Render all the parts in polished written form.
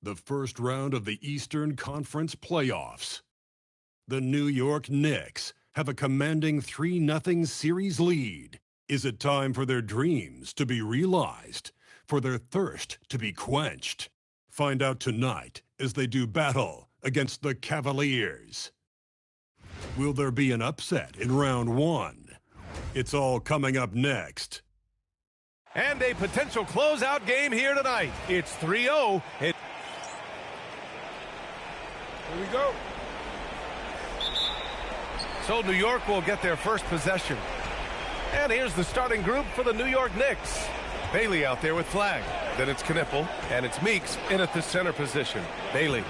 the first round of the Eastern Conference playoffs. The New York Knicks have a commanding 3-0 series lead. Is it time for their dreams to be realized, for their thirst to be quenched? Find out tonight as they do battle against the Cavaliers. Will there be an upset in round one? It's all coming up next. And a potential closeout game here tonight. It's 3-0. Here we go. So New York will get their first possession. And here's the starting group for the New York Knicks. Bailey out there with Flag. Then it's Knipple, and it's Meeks in at the center position. Bailey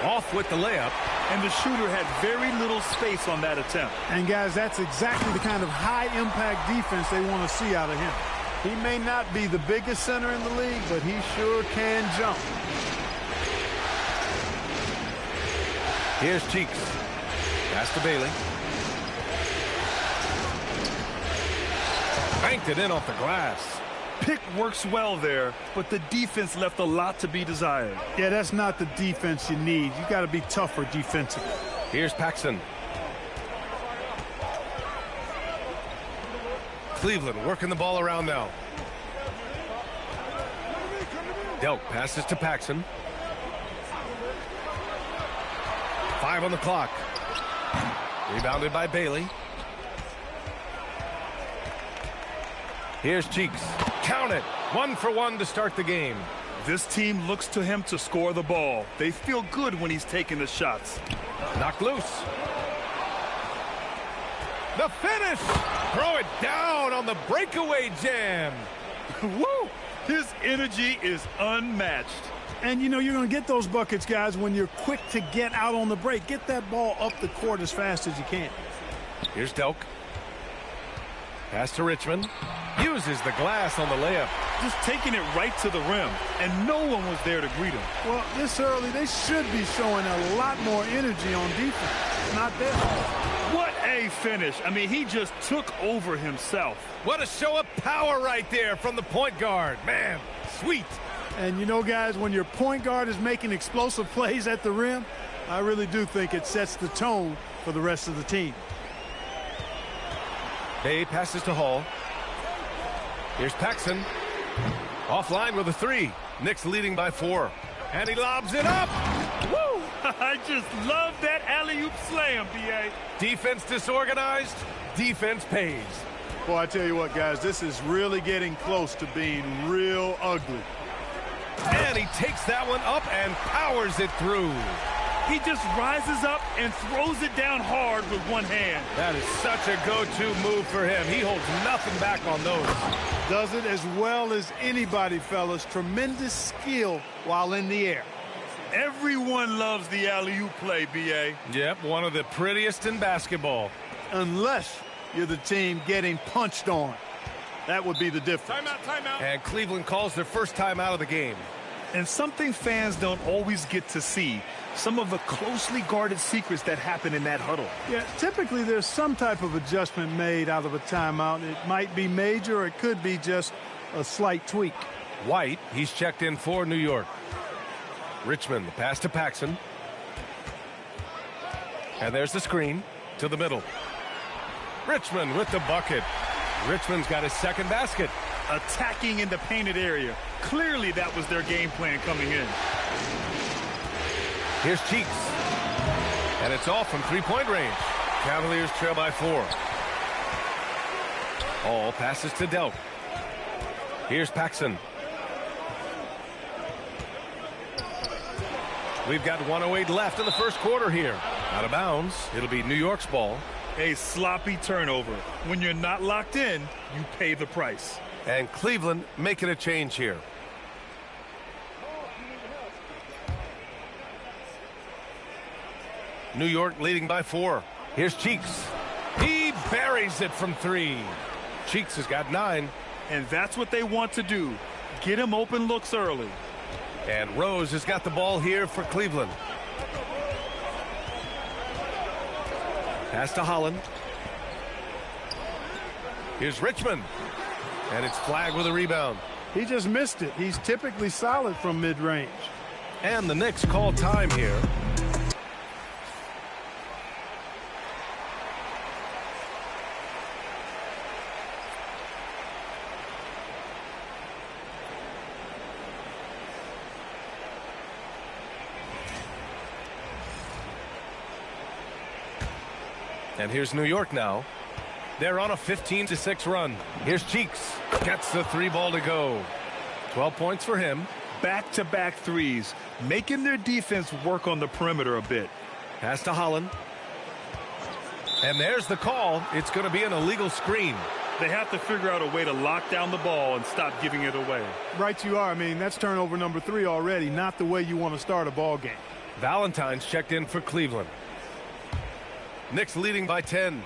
off with the layup. And the shooter had very little space on that attempt. And guys, that's exactly the kind of high-impact defense they want to see out of him. He may not be the biggest center in the league, but he sure can jump. Here's Cheeks. Pass to Bailey. Banked it in off the glass. Pick works well there, but the defense left a lot to be desired. Yeah, that's not the defense you need. You got to be tougher defensively. Here's Paxson. Cleveland working the ball around now. Delk passes to Paxson. 5 on the clock. Rebounded by Bailey. Here's Cheeks. Count it. 1 for 1 to start the game. This team looks to him to score the ball. They feel good when he's taking the shots. Knocked loose. The finish. Throw it down on the breakaway jam. Woo! His energy is unmatched. And, you know, you're going to get those buckets, guys, when you're quick to get out on the break. Get that ball up the court as fast as you can. Here's Delk. Pass to Richmond. Uses the glass on the layup. Just taking it right to the rim, and no one was there to greet him. Well, this early, they should be showing a lot more energy on defense. Not there. What a finish. I mean, he just took over himself. What a show of power right there from the point guard. Man, sweet. And, you know, guys, when your point guard is making explosive plays at the rim, I really do think it sets the tone for the rest of the team. Bay passes to Hall. Here's Paxson. Offline with a 3. Knicks leading by 4. And he lobs it up. Woo! I just love that alley-oop slam, B.A. Defense disorganized. Defense pays. Boy, I tell you what, guys, this is really getting close to being real ugly. And he takes that one up and powers it through. He just rises up and throws it down hard with one hand. That is such a go-to move for him. He holds nothing back on those. Does it as well as anybody, fellas. Tremendous skill while in the air. Everyone loves the alley-oop play, B.A. Yep, one of the prettiest in basketball. Unless you're the team getting punched on. That would be the difference. Timeout, timeout. And Cleveland calls their first time out of the game. And something fans don't always get to see. Some of the closely guarded secrets that happen in that huddle. Yeah, typically there's some type of adjustment made out of a timeout. It might be major, or it could be just a slight tweak. White, he's checked in for New York. Richmond, the pass to Paxson. And there's the screen to the middle. Richmond with the bucket. Richmond's got his second basket. Attacking in the painted area. Clearly that was their game plan coming in. Here's Cheeks. And it's off from three-point range. Cavaliers trail by 4. All passes to Delk. Here's Paxson. We've got 1:08 left in the first quarter here. Out of bounds. It'll be New York's ball. A sloppy turnover. When you're not locked in, you pay the price. And Cleveland making a change here. New York leading by 4. Here's Cheeks. He buries it from 3. Cheeks has got 9. And that's what they want to do. Get him open looks early. And Rose has got the ball here for Cleveland. Pass to Holland. Here's Richmond. And it's Flag with a rebound. He just missed it. He's typically solid from mid-range. And the Knicks call time here. And here's New York now. They're on a 15-6 run. Here's Cheeks. Gets the 3-ball to go. 12 points for him. Back-to-back threes, making their defense work on the perimeter a bit. Pass to Holland. And there's the call. It's going to be an illegal screen. They have to figure out a way to lock down the ball and stop giving it away. Right you are. I mean, that's turnover number 3 already, not the way you want to start a ball game. Valentine's checked in for Cleveland. Knicks leading by 10.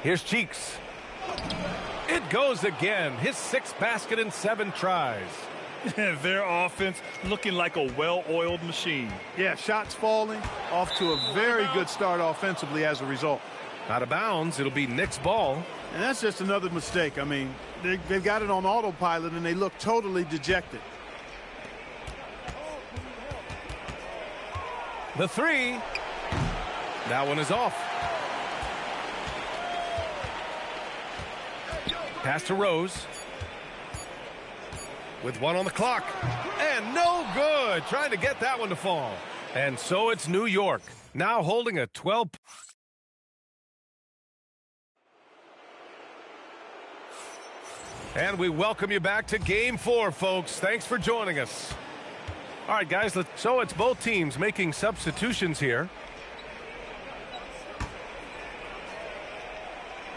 Here's Cheeks. It goes again. His 6th basket in 7 tries. Their offense looking like a well-oiled machine. Yeah, shots falling, off to a very good start offensively as a result. Out of bounds, it'll be Knicks ball. And that's just another mistake. I mean, they've got it on autopilot, and they look totally dejected. The 3. That one is off. Pass to Rose. With 1 on the clock. And no good. Trying to get that one to fall. And so it's New York. Now holding a 12. And we welcome you back to Game 4, folks. Thanks for joining us. All right, guys. So it's both teams making substitutions here.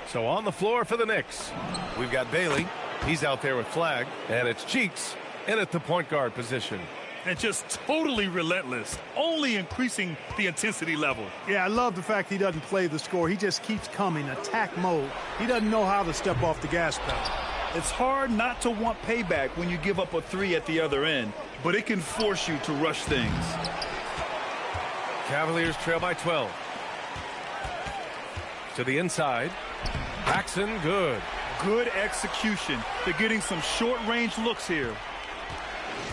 So on the floor for the Knicks, we've got Bailey. He's out there with Flag. And it's Cheeks in at the point guard position. And just totally relentless, only increasing the intensity level. Yeah, I love the fact he doesn't play the score. He just keeps coming, attack mode. He doesn't know how to step off the gas pedal. It's hard not to want payback when you give up a 3 at the other end, but it can force you to rush things. Cavaliers trail by 12. To the inside. Paxson, good. Good execution. They're getting some short-range looks here.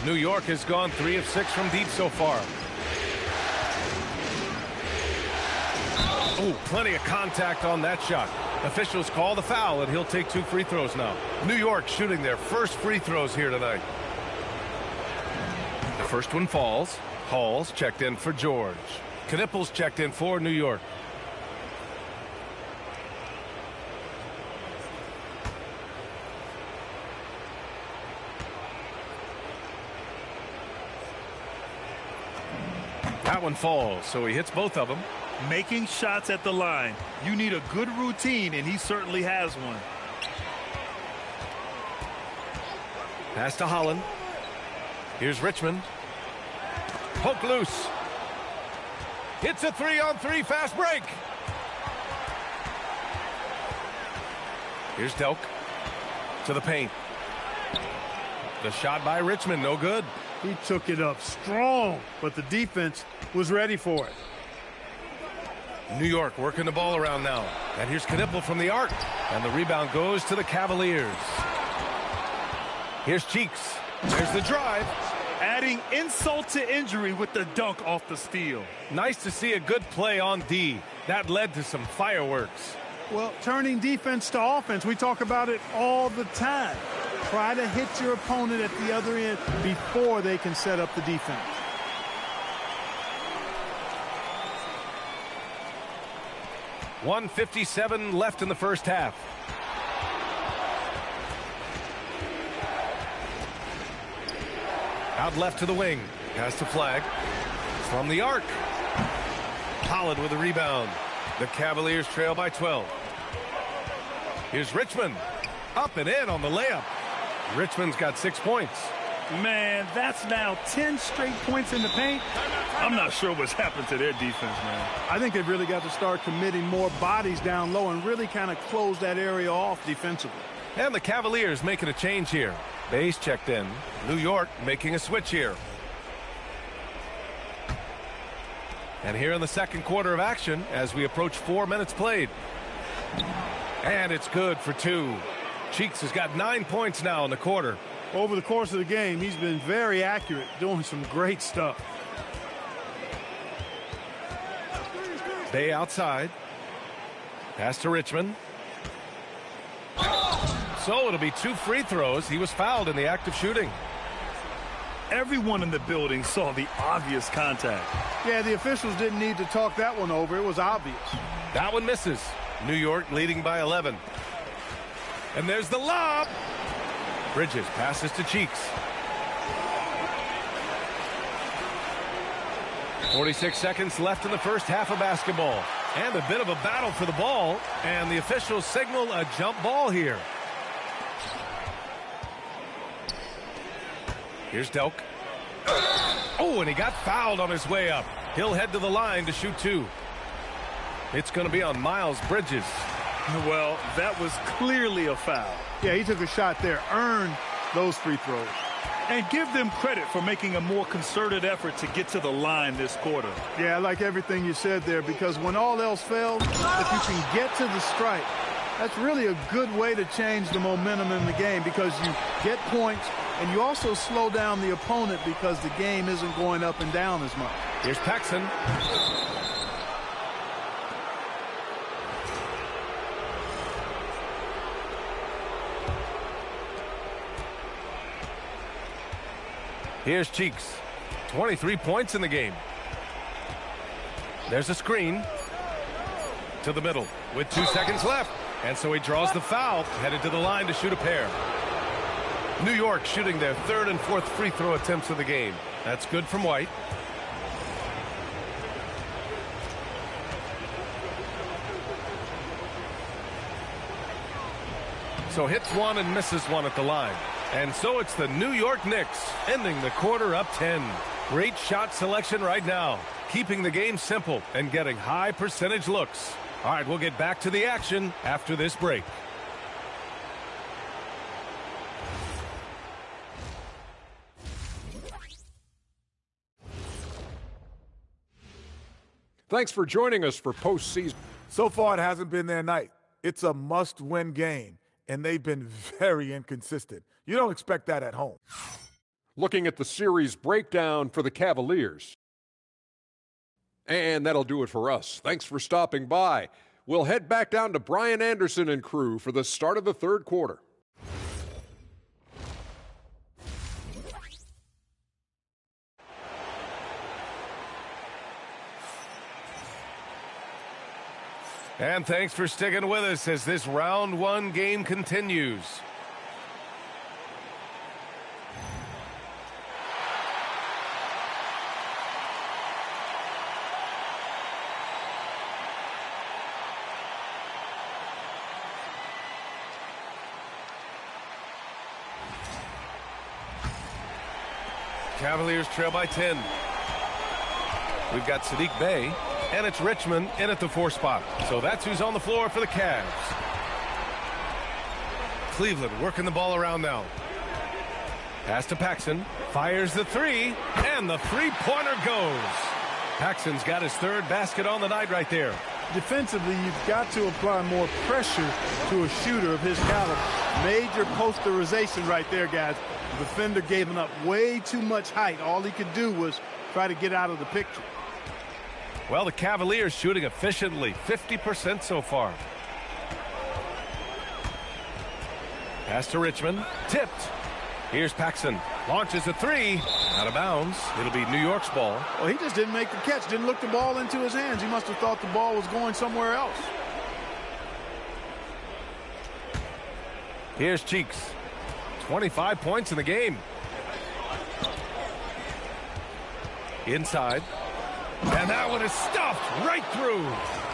New York has gone 3 of 6 from deep so far. Oh, plenty of contact on that shot. Officials call the foul, and he'll take 2 free throws now. New York shooting their first free throws here tonight. The first one falls. Hall's checked in for George. Knippel's checked in for New York. That one falls, so he hits both of them. Making shots at the line. You need a good routine, and he certainly has one. Pass to Holland. Here's Richmond. Poke loose. Hits a 3-on-3 fast break. Here's Delk. To the paint. The shot by Richmond, no good. He took it up strong, but the defense was ready for it. New York working the ball around now. And here's Knippel from the arc. And the rebound goes to the Cavaliers. Here's Cheeks. There's the drive. Adding insult to injury with the dunk off the steal. Nice to see a good play on D. That led to some fireworks. Well, turning defense to offense, we talk about it all the time. Try to hit your opponent at the other end before they can set up the defense. .157 left in the first half. Out left to the wing. Pass to Flag. From the arc. Pollard with a rebound. The Cavaliers trail by 12. Here's Richmond. Up and in on the layup. Richmond's got 6 points. Man, that's now 10 straight points in the paint. I'm not sure what's happened to their defense, man. I think they've really got to start committing more bodies down low and really kind of close that area off defensively. And the Cavaliers making a change here. Bayes checked in. New York making a switch here. And here in the second quarter of action as we approach 4 minutes played. And it's good for 2. Cheeks has got 9 points now in the quarter. Over the course of the game, he's been very accurate, doing some great stuff. Bay outside. Pass to Richmond. So it'll be 2 free throws. He was fouled in the act of shooting. Everyone in the building saw the obvious contact. Yeah, the officials didn't need to talk that one over. It was obvious. That one misses. New York leading by 11. And there's the lob. Bridges passes to Cheeks. 46 seconds left in the first half of basketball. And a bit of a battle for the ball. And the officials signal a jump ball here. Here's Delk. Oh, and he got fouled on his way up. He'll head to the line to shoot 2. It's going to be on Miles Bridges. Well, that was clearly a foul. Yeah, he took a shot there, earned those free throws. And give them credit for making a more concerted effort to get to the line this quarter. Yeah, I like everything you said there, because when all else fails, if you can get to the stripe, that's really a good way to change the momentum in the game, because you get points and you also slow down the opponent because the game isn't going up and down as much. Here's Paxson. Here's Cheeks. 23 points in the game. There's a screen to the middle with 2 seconds left. And so he draws the foul, headed to the line to shoot a pair. New York shooting their 3rd and 4th free throw attempts of the game. That's good from White. So hits 1 and misses 1 at the line. And so it's the New York Knicks ending the quarter up 10. Great shot selection right now, keeping the game simple and getting high percentage looks. All right, we'll get back to the action after this break. Thanks for joining us for postseason. So far, it hasn't been their night. It's a must-win game, and they've been very inconsistent. You don't expect that at home. Looking at the series breakdown for the Cavaliers. And that'll do it for us. Thanks for stopping by. We'll head back down to Brian Anderson and crew for the start of the 3rd quarter. And thanks for sticking with us as this round 1 game continues. Cavaliers trail by 10. We've got Sadiq Bey, and it's Richmond in at the 4 spot. So that's who's on the floor for the Cavs. Cleveland working the ball around now. Pass to Paxson, fires the 3, and the 3-pointer goes. Paxson's got his 3rd basket on the night right there. Defensively, you've got to apply more pressure to a shooter of his caliber. Major posterization right there, guys. The defender gave him up way too much height. All he could do was try to get out of the picture. Well, the Cavaliers shooting efficiently, 50% so far. Pass to Richmond, tipped. Here's Paxson, launches a 3, out of bounds. It'll be New York's ball. Well, he just didn't make the catch, didn't look the ball into his hands. He must have thought the ball was going somewhere else. Here's Cheeks, 25 points in the game. Inside. And that one is stuffed right through.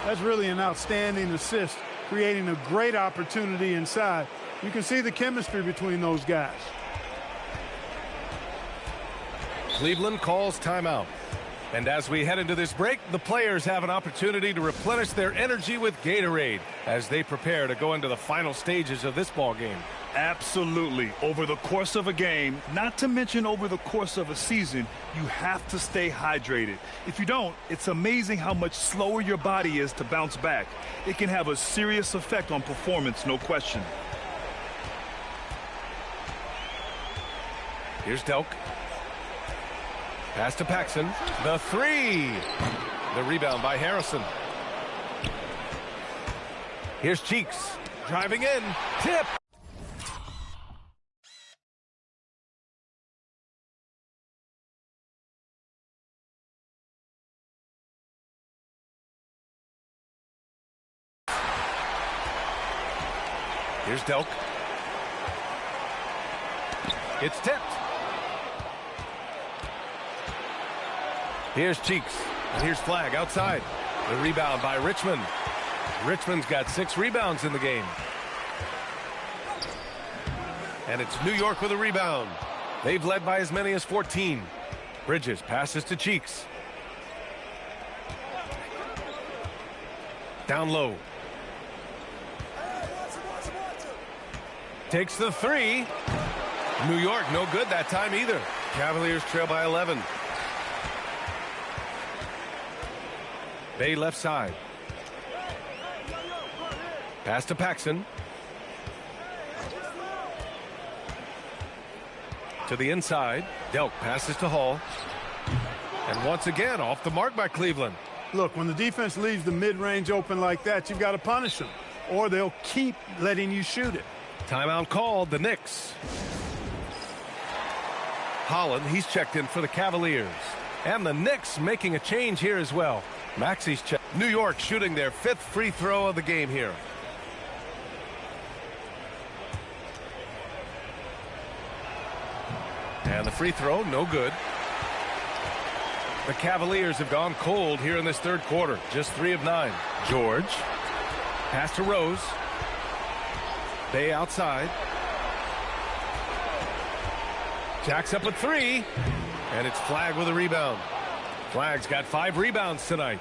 That's really an outstanding assist, creating a great opportunity inside. You can see the chemistry between those guys. Cleveland calls timeout. And as we head into this break, the players have an opportunity to replenish their energy with Gatorade as they prepare to go into the final stages of this ball game. Absolutely. Over the course of a game, not to mention over the course of a season, you have to stay hydrated. If you don't, it's amazing how much slower your body is to bounce back. It can have a serious effect on performance, no question. Here's Delk. Pass to Paxson. The three. The rebound by Harrison. Here's Cheeks. Driving in. Tip. Here's Delk. It's tipped. Here's Cheeks. And here's Flag outside. The rebound by Richmond. Richmond's got 6 rebounds in the game. And it's New York with a rebound. They've led by as many as 14. Bridges passes to Cheeks. Down low. Takes the three. New York no good that time either. Cavaliers trail by 11. Bay left side. Pass to Paxson. To the inside. Delk passes to Hall. And once again off the mark by Cleveland. Look, when the defense leaves the mid-range open like that, you've got to punish them, or they'll keep letting you shoot it. Timeout called, the Knicks. Holland, he's checked in for the Cavaliers. And the Knicks making a change here as well. Maxi's check. New York shooting their 5th free throw of the game here. And the free throw, no good. The Cavaliers have gone cold here in this third quarter. Just 3 of 9. George. Pass to Rose. Bay outside. Jacks up a 3. And it's Flag with a rebound. Flag's got 5 rebounds tonight.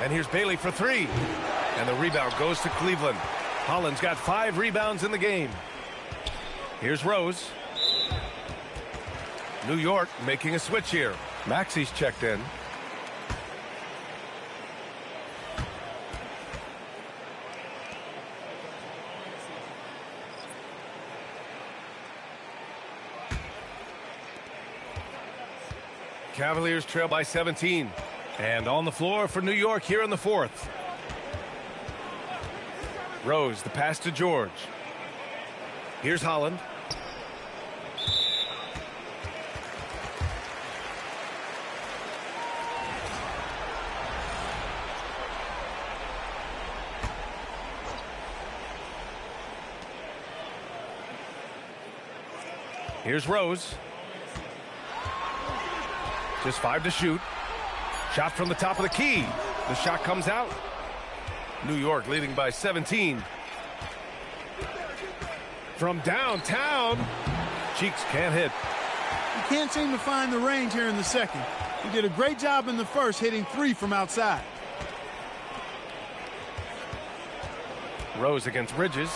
And here's Bailey for 3. And the rebound goes to Cleveland. Holland's got 5 rebounds in the game. Here's Rose. New York making a switch here. Maxi's checked in. Cavaliers trail by 17. And on the floor for New York here in the 4th. Rose, the pass to George. Here's Holland. Here's Rose. Just 5 to shoot. Shot from the top of the key. The shot comes out. New York leading by 17. From downtown. Cheeks can't hit. You can't seem to find the range here in the second. He did a great job in the first, hitting 3 from outside. Rose against Bridges.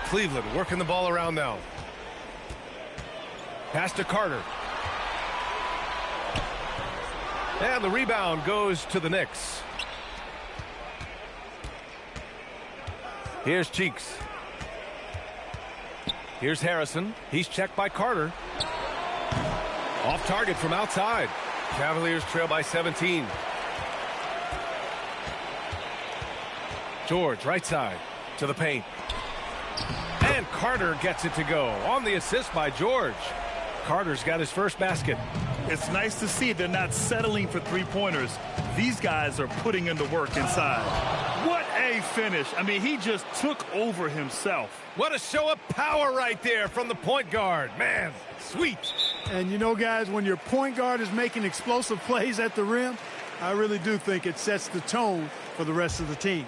Cleveland working the ball around now. Pass to Carter. And the rebound goes to the Knicks. Here's Cheeks. Here's Harrison. He's checked by Carter. Off target from outside. Cavaliers trail by 17. George, right side, to the paint. And Carter gets it to go on the assist by George. Carter's got his first basket. It's nice to see they're not settling for three-pointers. These guys are putting in the work inside. What a finish. I mean, he just took over himself. What a show of power right there from the point guard. Man, sweet. And you know, guys, when your point guard is making explosive plays at the rim, I really do think it sets the tone for the rest of the team.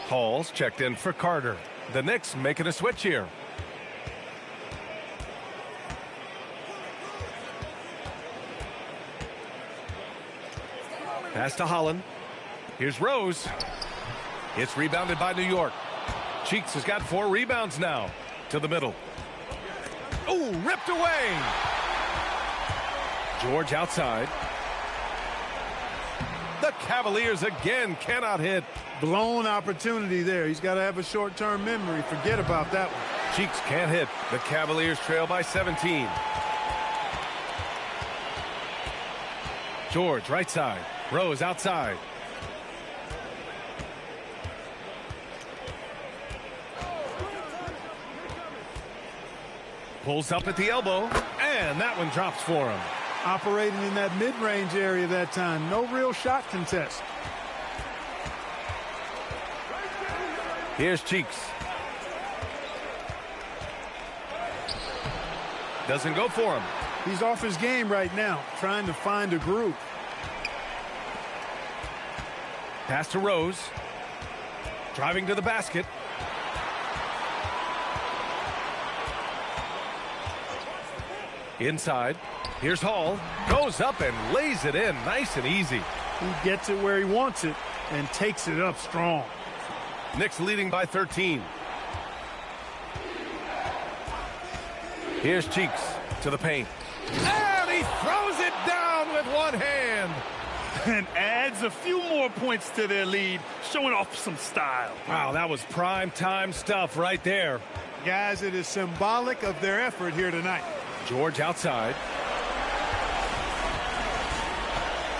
Hall's checked in for Carter. The Knicks making a switch here. Pass to Holland. Here's Rose. It's rebounded by New York. Cheeks has got 4 rebounds now. To the middle. Oh, ripped away. George outside. The Cavaliers again cannot hit. Blown opportunity there. He's got to have a short-term memory. Forget about that one. Cheeks can't hit. The Cavaliers trail by 17. George, right side. Rose outside. Pulls up at the elbow, and that one drops for him. Operating in that mid-range area that time. No real shot contest. Here's Cheeks. Doesn't go for him. He's off his game right now, trying to find a groove. Pass to Rose. Driving to the basket. Inside. Here's Hall. Goes up and lays it in nice and easy. He gets it where he wants it and takes it up strong. Knicks leading by 13. Here's Cheeks to the paint. And he throws it down with one hand. And adds a few more points to their lead, showing off some style. Wow, that was prime time stuff right there. Guys, it is symbolic of their effort here tonight. George outside.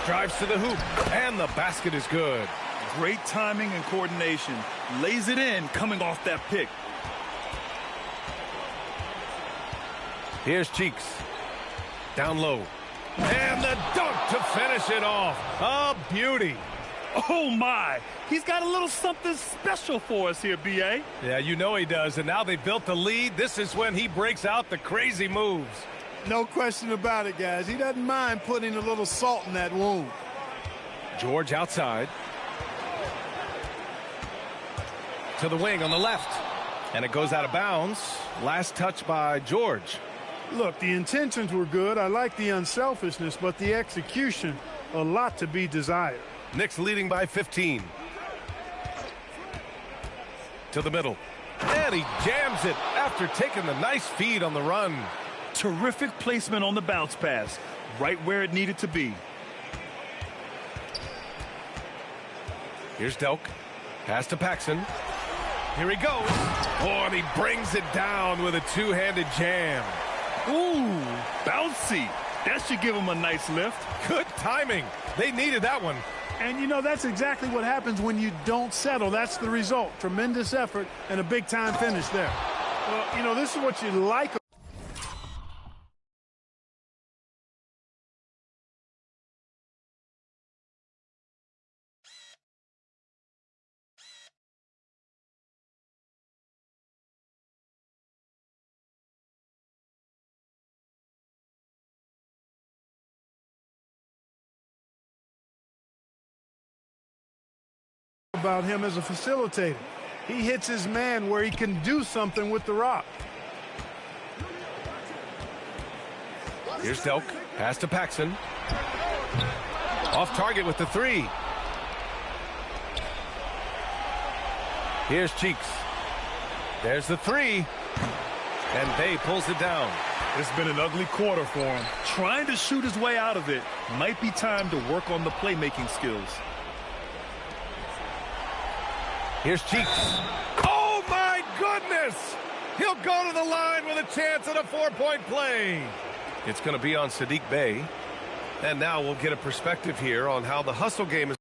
Drives to the hoop, and the basket is good. Great timing and coordination. Lays it in coming off that pick. Here's Cheeks. Down low. And the dunk to finish it off. A beauty. Oh, my. He's got a little something special for us here, B.A. Yeah, you know he does. And now they built the lead. This is when he breaks out the crazy moves. No question about it, guys. He doesn't mind putting a little salt in that wound. George outside. To the wing on the left. And it goes out of bounds. Last touch by George. Look, the intentions were good. I like the unselfishness, but the execution, a lot to be desired. Knicks leading by 15. To the middle. And he jams it after taking the nice feed on the run. Terrific placement on the bounce pass. Right where it needed to be. Here's Delk. Pass to Paxson. Here he goes. Oh, and he brings it down with a two-handed jam. Ooh, bouncy. That should give him a nice lift. Good timing. They needed that one. And, you know, that's exactly what happens when you don't settle. That's the result. Tremendous effort and a big-time finish there. Well, you know, this is what you like about him as a facilitator. He hits his man where he can do something with the rock. Here's Delk. Pass to Paxson. Off target with the three. Here's Cheeks. There's the three. And Bay pulls it down. It's been an ugly quarter for him. Trying to shoot his way out of it. Might be time to work on the playmaking skills. Here's Cheeks. Oh, my goodness! He'll go to the line with a chance at a four-point play. It's going to be on Sadiq Bey. And now we'll get a perspective here on how the hustle game is.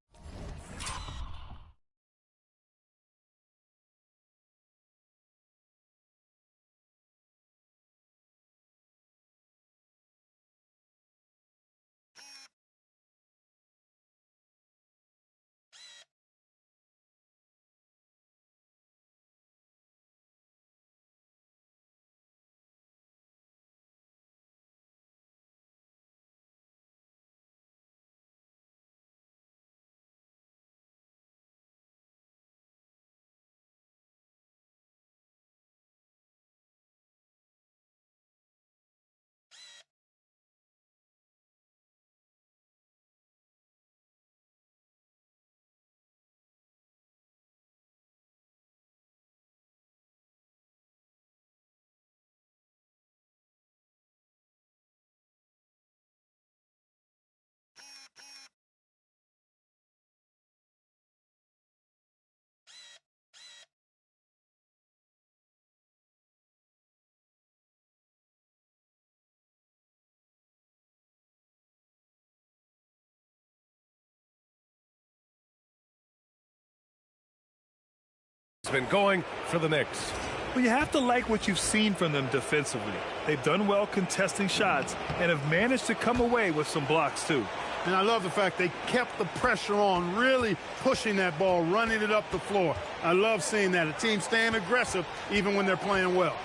been going for the Knicks. Well, you have to like what you've seen from them defensively. They've done well contesting shots and have managed to come away with some blocks, too. And I love the fact they kept the pressure on, really pushing that ball, running it up the floor. I love seeing that. A team staying aggressive even when they're playing well.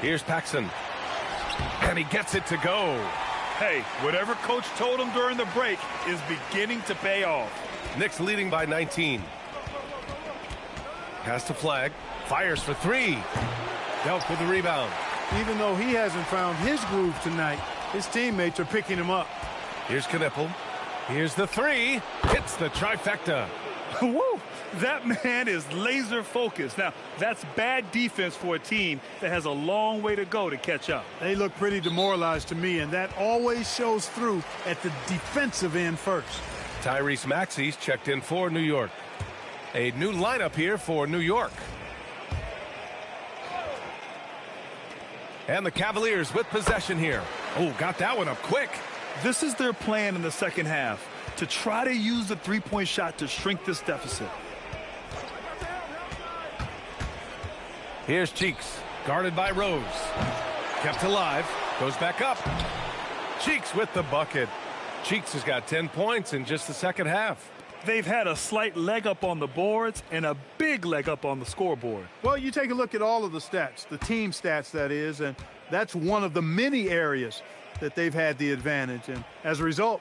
Here's Paxson. And he gets it to go. Hey, whatever coach told him during the break is beginning to pay off. Knicks leading by 19. Pass to Flag. Fires for three. Dealt with the rebound. Even though he hasn't found his groove tonight, his teammates are picking him up. Here's Knippel. Here's the three. Hits the trifecta. Woo! That man is laser focused. Now, that's bad defense for a team that has a long way to go to catch up. They look pretty demoralized to me, and that always shows through at the defensive end first. Tyrese Maxey's checked in for New York. A new lineup here for New York. And the Cavaliers with possession here. Oh, got that one up quick. This is their plan in the second half, to try to use the three-point shot to shrink this deficit. Here's Cheeks, guarded by Rose. Kept alive, goes back up. Cheeks with the bucket. Cheeks has got 10 points in just the second half. They've had a slight leg up on the boards and a big leg up on the scoreboard. Well, you take a look at all of the stats, the team stats, that is, and that's one of the many areas that they've had the advantage. And as a result,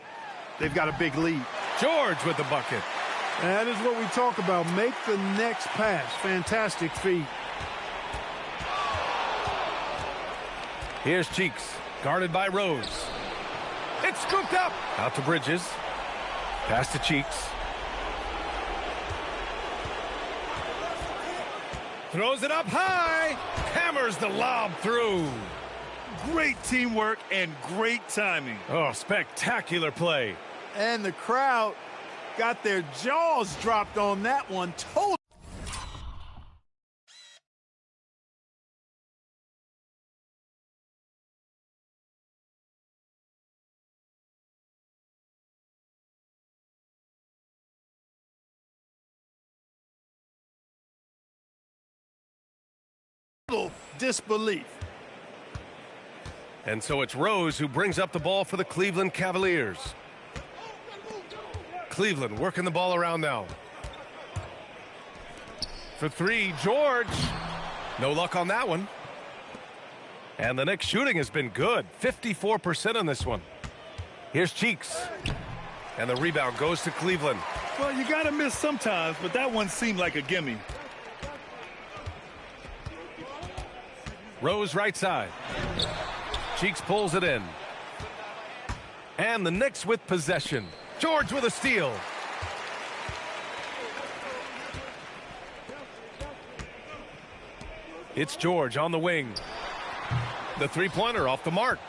they've got a big lead. George with the bucket. That is what we talk about. Make the next pass. Fantastic feed. Here's Cheeks, guarded by Rose. It's scooped up. Out to Bridges. Pass to Cheeks. Throws it up high. Hammers the lob through. Great teamwork and great timing. Oh, spectacular play. And the crowd got their jaws dropped on that one. Totally. Disbelief. And so it's Rose who brings up the ball for the Cleveland Cavaliers. Cleveland working the ball around now. For three, George. No luck on that one. And the Knicks shooting has been good. 54% on this one. Here's Cheeks. And the rebound goes to Cleveland. Well, you got to miss sometimes, but that one seemed like a gimme. Rose right side. Cheeks pulls it in. And the Knicks with possession. George with a steal. It's George on the wing. The three-pointer off the mark.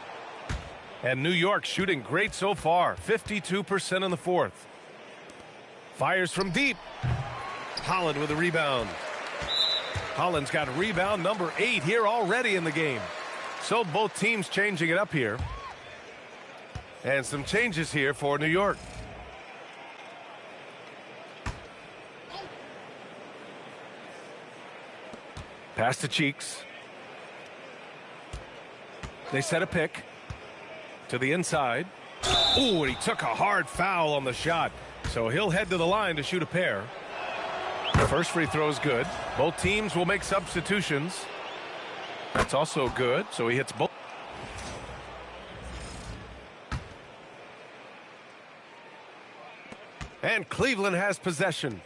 And New York shooting great so far. 52% in the fourth. Fires from deep. Holland with a rebound. Holland's got rebound number 8 here already in the game. So both teams changing it up here. And some changes here for New York. Pass to Cheeks. They set a pick to the inside. Ooh, and he took a hard foul on the shot. So he'll head to the line to shoot a pair. The first free throw is good. Both teams will make substitutions. That's also good. So he hits both. And Cleveland has possession.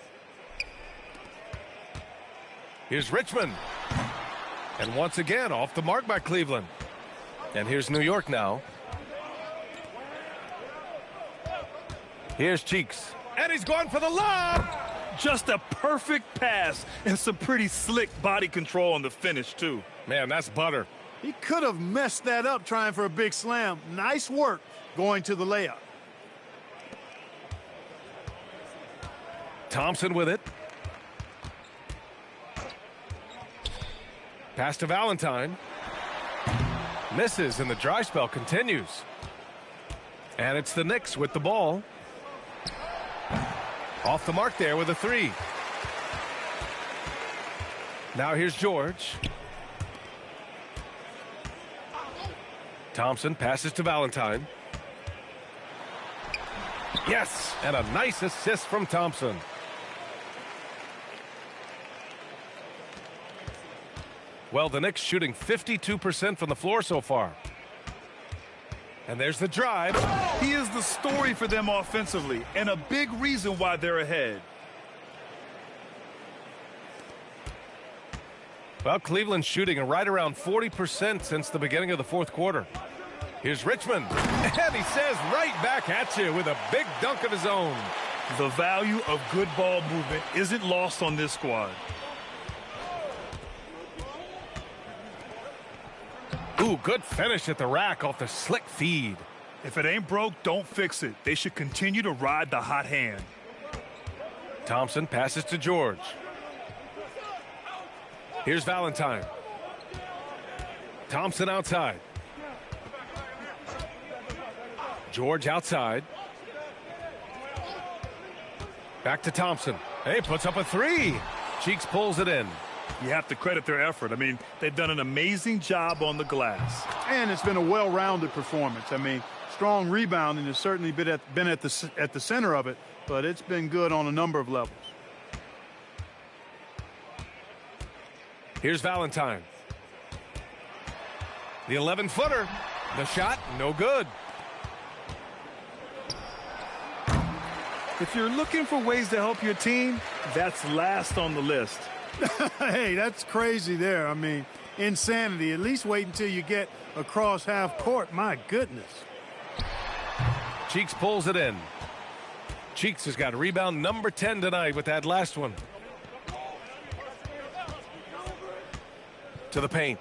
Here's Richmond. And once again, off the mark by Cleveland. And here's New York now. Here's Cheeks. And he's going for the lob. Just a perfect pass and some pretty slick body control on the finish, too. Man, that's butter. He could have messed that up trying for a big slam. Nice work going to the layup. Thompson with it. Pass to Valentine. Misses, and the dry spell continues. And it's the Knicks with the ball. Off the mark there with a three. Now here's George. Thompson passes to Valentine. Yes, and a nice assist from Thompson. Well, the Knicks shooting 52% from the floor so far. And there's the drive. He is the story for them offensively, and a big reason why they're ahead. Well, Cleveland's shooting right around 40% since the beginning of the fourth quarter. Here's Richmond, and he says right back at you with a big dunk of his own. The value of good ball movement isn't lost on this squad. Ooh, good finish at the rack off the slick feed. If it ain't broke, don't fix it. They should continue to ride the hot hand. Thompson passes to George. Here's Valentine. Thompson outside. George outside. Back to Thompson. Hey, puts up a three. Cheeks pulls it in. You have to credit their effort. I mean, they've done an amazing job on the glass. And it's been a well-rounded performance. I mean, strong rebounding has certainly been at the center of it, but it's been good on a number of levels. Here's Valentine. The 11-footer. The shot, no good. If you're looking for ways to help your team, that's last on the list. Hey, that's crazy there. I mean, insanity. At least wait until you get across half court. My goodness. Cheeks pulls it in. Cheeks has got rebound number 10 tonight with that last one. To the paint.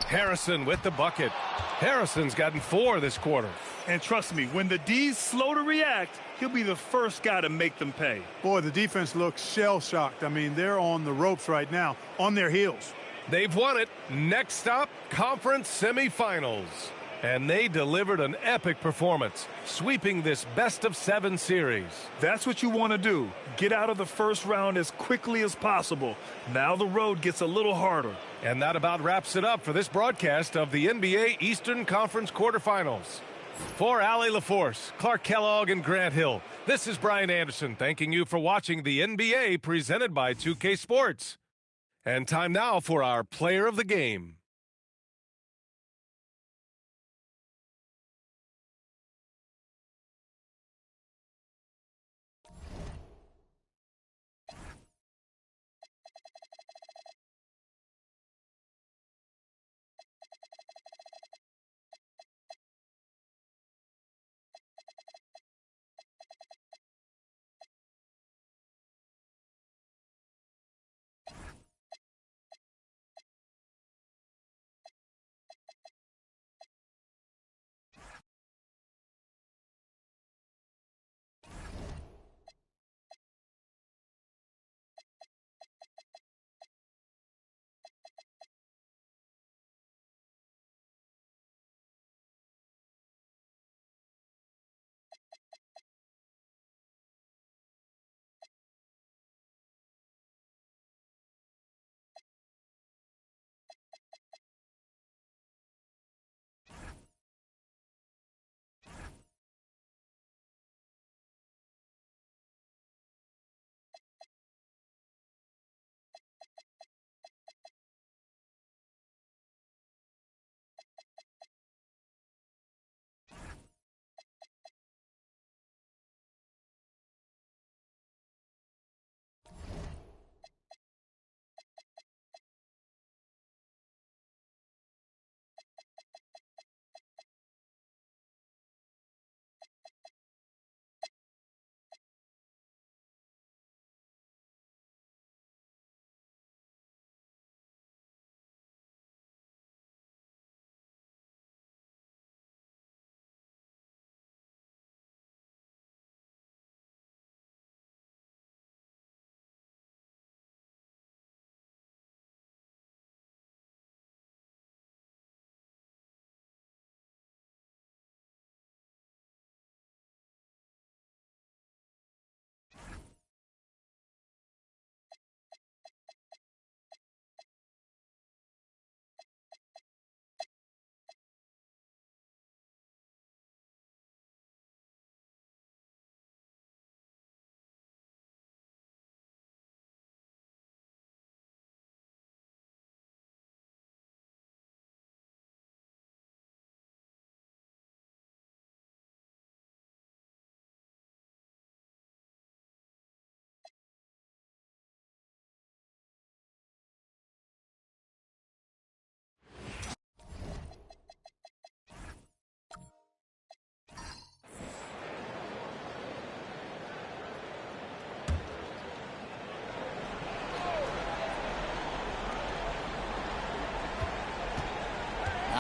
Harrison with the bucket. Harrison's gotten 4 this quarter. And trust me, when the D's slow to react, he'll be the first guy to make them pay. Boy, the defense looks shell-shocked. I mean, they're on the ropes right now, on their heels. They've won it. Next stop, conference semifinals. And they delivered an epic performance, sweeping this best-of-7 series. That's what you want to do. Get out of the first round as quickly as possible. Now the road gets a little harder. And that about wraps it up for this broadcast of the NBA Eastern Conference quarterfinals. For Allie LaForce, Clark Kellogg, and Grant Hill, this is Brian Anderson thanking you for watching the NBA presented by 2K Sports. And time now for our player of the game.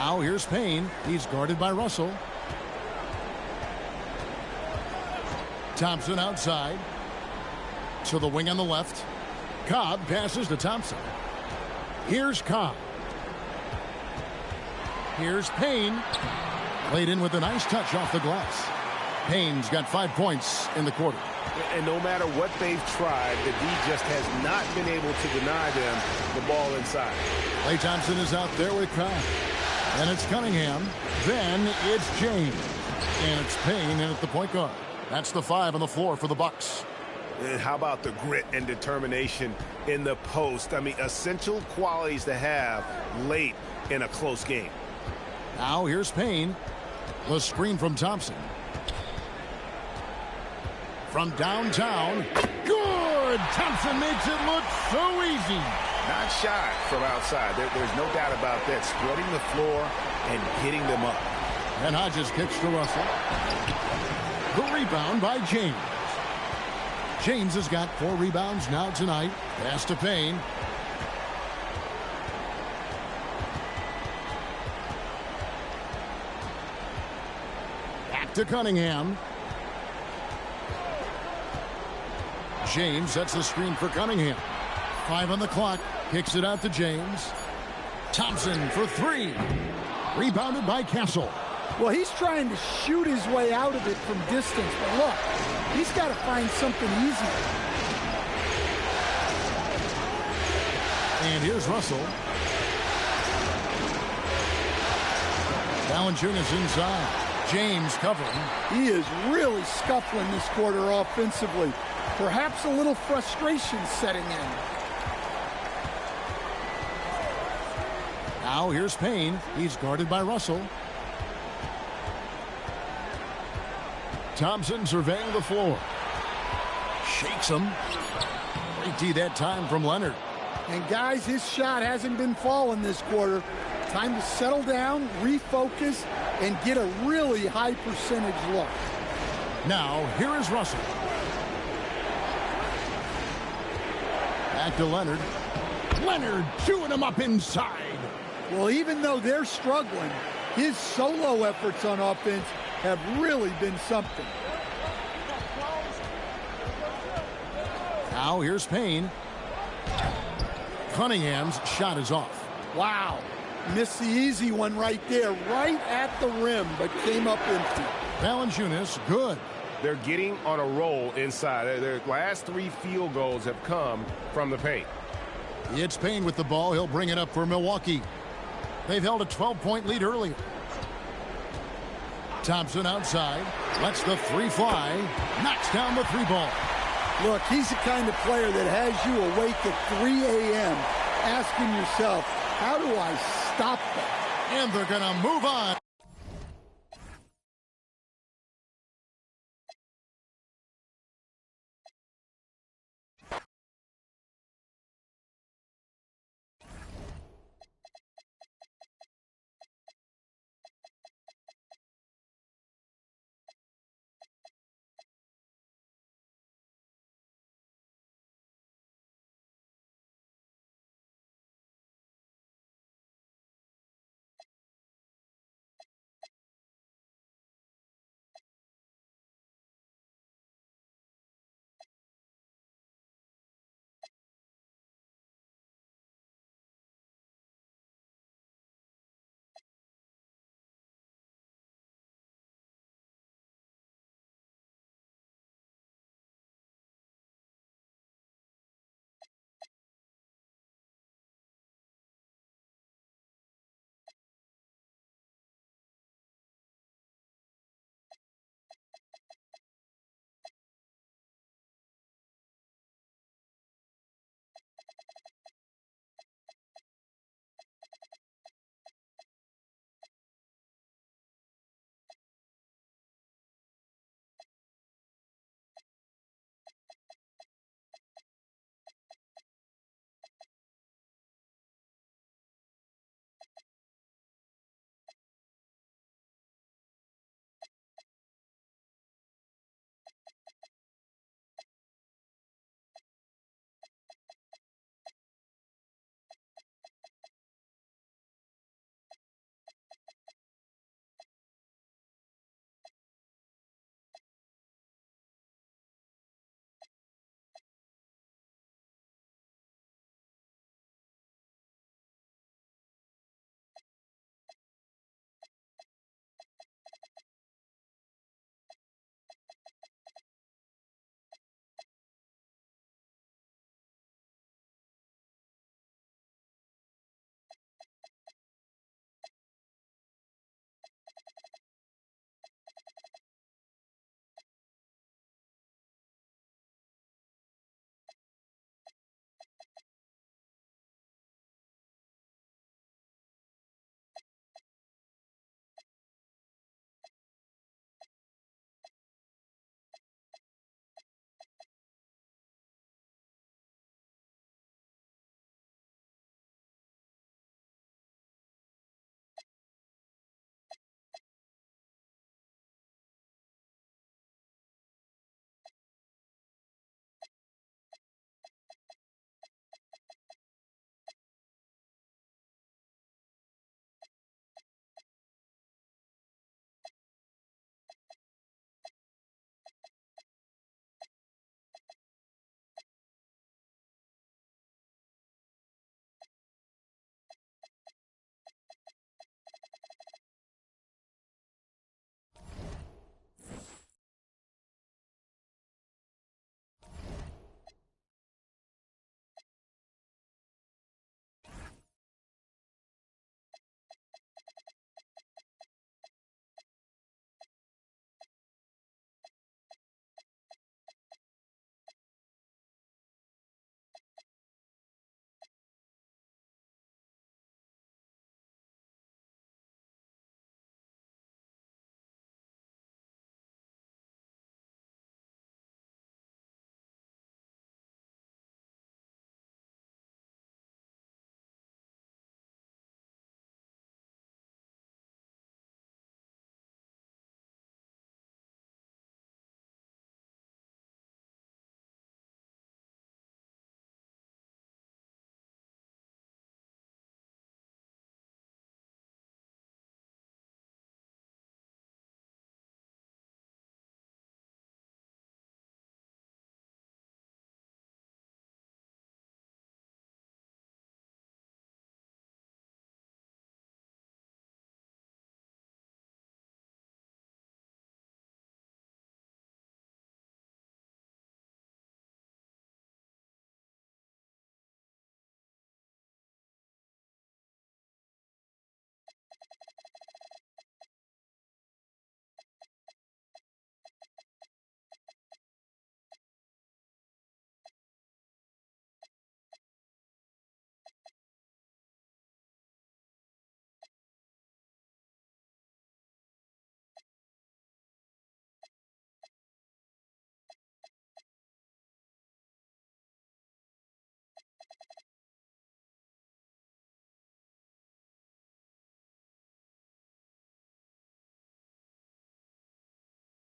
Now here's Payne. He's guarded by Russell. Thompson outside. To the wing on the left. Cobb passes to Thompson. Here's Cobb. Here's Payne. Played in with a nice touch off the glass. Payne's got 5 points in the quarter. And no matter what they've tried, the D just has not been able to deny them the ball inside. Klay Thompson is out there with Cobb. And it's Cunningham. Then it's James. And it's Payne in at the point guard. That's the 5 on the floor for the Bucks. And how about the grit and determination in the post? I mean, essential qualities to have late in a close game. Now here's Payne. The screen from Thompson. From downtown. Good! Thompson makes it look so easy. Not shy from outside. There's no doubt about that. Spreading the floor and getting them up. And Hodges kicks to Russell. The rebound by James. James has got 4 rebounds now tonight. Pass to Payne. Back to Cunningham. James sets the screen for Cunningham. 5 on the clock. Kicks it out to James. Thompson for 3. Rebounded by Castle. Well, he's trying to shoot his way out of it from distance. But look, he's got to find something easier. And here's Russell. Valanciunas inside. James covering. He is really scuffling this quarter offensively. Perhaps a little frustration setting in. Now here's Payne. He's guarded by Russell. Thompson surveying the floor. Shakes him. Great D that time from Leonard. And guys, his shot hasn't been falling this quarter. Time to settle down, refocus, and get a really high percentage look. Now here is Russell. Back to Leonard. Leonard chewing him up inside. Well, even though they're struggling, his solo efforts on offense have really been something. Now here's Payne. Cunningham's shot is off. Wow. Missed the easy one right there, right at the rim, but came up empty. Valanciunas, good. They're getting on a roll inside. Their last 3 field goals have come from the paint. It's Payne with the ball. He'll bring it up for Milwaukee. They've held a 12-point lead earlier. Thompson outside. Lets the 3 fly. Knocks down the 3 ball. Look, he's the kind of player that has you awake at 3 a.m. asking yourself, how do I stop them? And they're going to move on.